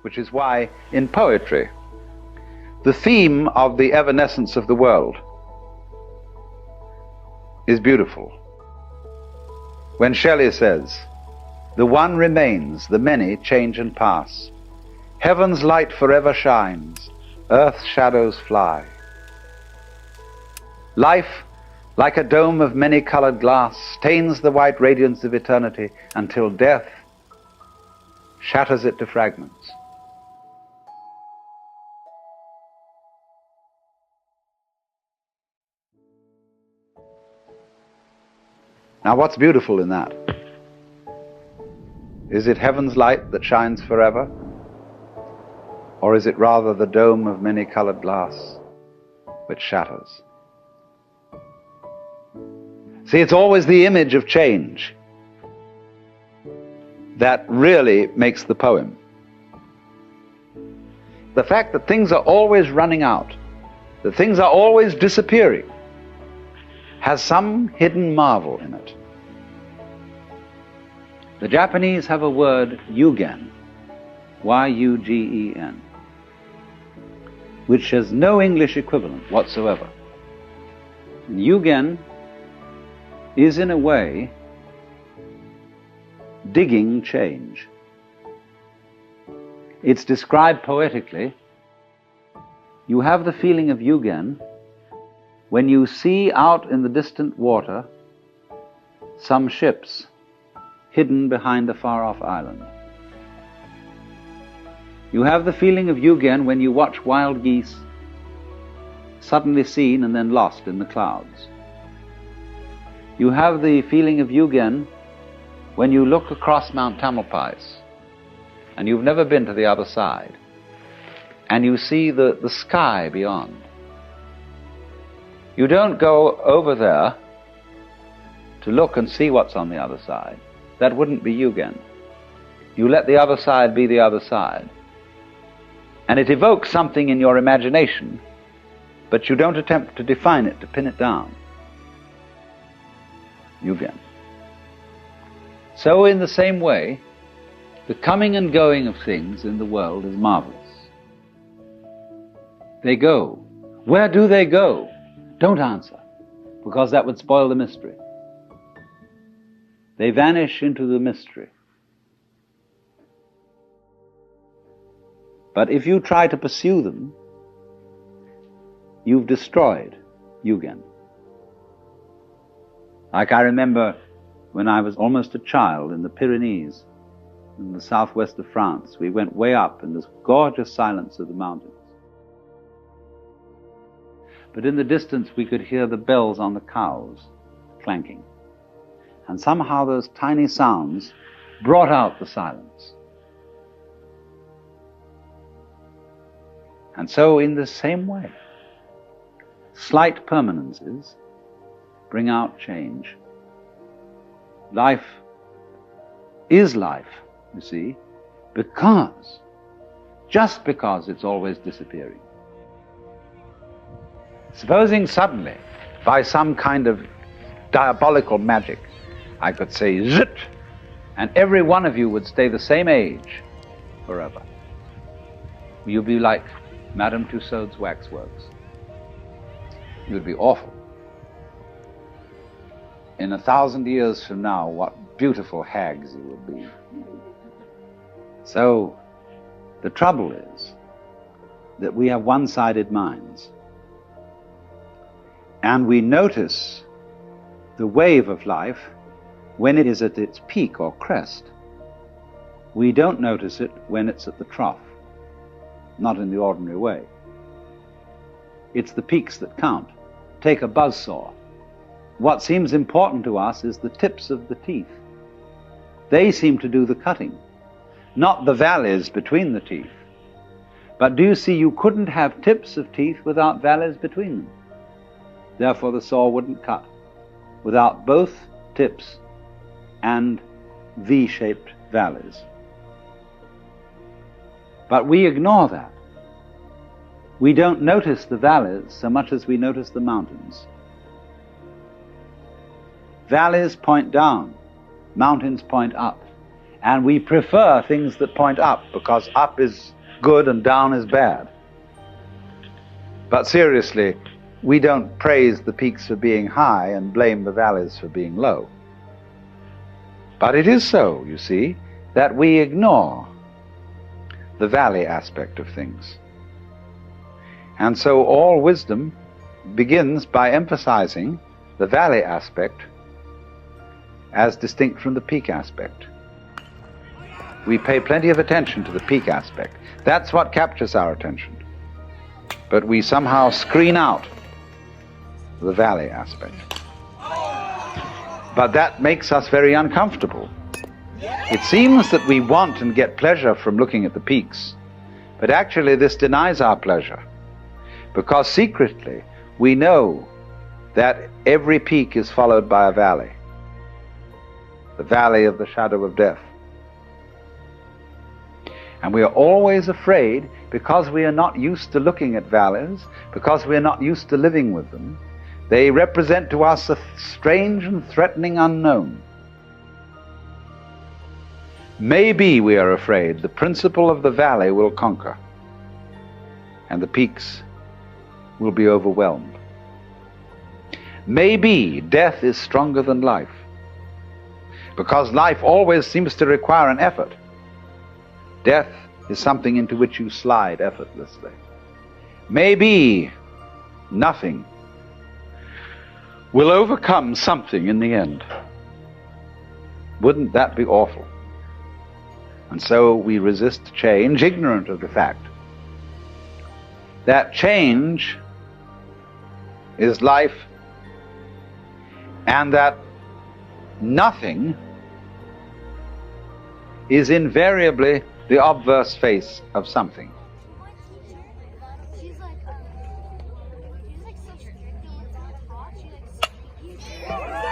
which is why in poetry the theme of the evanescence of the world is beautiful. When Shelley says, "The one remains, the many change and pass. Heaven's light forever shines, earth's shadows fly. Life, like a dome of many-colored glass, stains the white radiance of eternity until death shatters it to fragments." Now, what's beautiful in that? Is it heaven's light that shines forever? Or is it rather the dome of many-colored glass which shatters? See, it's always the image of change that really makes the poem. The fact that things are always running out, that things are always disappearing, has some hidden marvel in it. The Japanese have a word, Yugen, Y-U-G-E-N, which has no English equivalent whatsoever. And Yugen is, in a way, digging change. It's described poetically. You have the feeling of Yugen when you see out in the distant water some ships hidden behind a far-off island. You have the feeling of Yugen when you watch wild geese suddenly seen and then lost in the clouds. You have the feeling of Yugen when you look across Mount Tamalpais and you've never been to the other side and you see the sky beyond. You don't go over there to look and see what's on the other side. That wouldn't be Yugen. You let the other side be the other side. And it evokes something in your imagination, but you don't attempt to define it, to pin it down. Yugen. So in the same way, the coming and going of things in the world is marvelous. They go. Where do they go? Don't answer, because that would spoil the mystery. They vanish into the mystery. But if you try to pursue them, you've destroyed Yugen. Like I remember when I was almost a child in the Pyrenees, in the southwest of France, we went way up in this gorgeous silence of the mountains. But in the distance we could hear the bells on the cows clanking. And somehow those tiny sounds brought out the silence. And so in the same way, slight permanences bring out change. Life is life, you see, just because it's always disappearing. Supposing suddenly, by some kind of diabolical magic, I could say zit, and every one of you would stay the same age forever. You'd be like Madame Tussauds waxworks. You'd be awful. In 1,000 years from now, what beautiful hags you would be. So, the trouble is that we have one-sided minds. And we notice the wave of life when it is at its peak or crest. We don't notice it when it's at the trough, not in the ordinary way. It's the peaks that count. Take a buzzsaw. What seems important to us is the tips of the teeth. They seem to do the cutting, not the valleys between the teeth. But do you see, you couldn't have tips of teeth without valleys between them. Therefore the saw wouldn't cut without both tips and V-shaped valleys. But we ignore that. We don't notice the valleys so much as we notice the mountains. Valleys point down, mountains point up. And we prefer things that point up, because up is good and down is bad. But seriously, we don't praise the peaks for being high and blame the valleys for being low. But it is so, you see, that we ignore the valley aspect of things. And so all wisdom begins by emphasizing the valley aspect as distinct from the peak aspect. We pay plenty of attention to the peak aspect. That's what captures our attention. But we somehow screen out the valley aspect. But that makes us very uncomfortable. It seems that we want and get pleasure from looking at the peaks, but actually this denies our pleasure, because secretly we know that every peak is followed by a valley, the valley of the shadow of death. And we are always afraid, because we are not used to looking at valleys, because we are not used to living with them. They represent to us a strange and threatening unknown. Maybe, we are afraid, the principle of the valley will conquer, and the peaks will be overwhelmed. Maybe death is stronger than life, because life always seems to require an effort. Death is something into which you slide effortlessly. Maybe nothing will overcome something in the end. Wouldn't that be awful? And so we resist change, ignorant of the fact that change is life, and that nothing is invariably the obverse face of something. She's like such a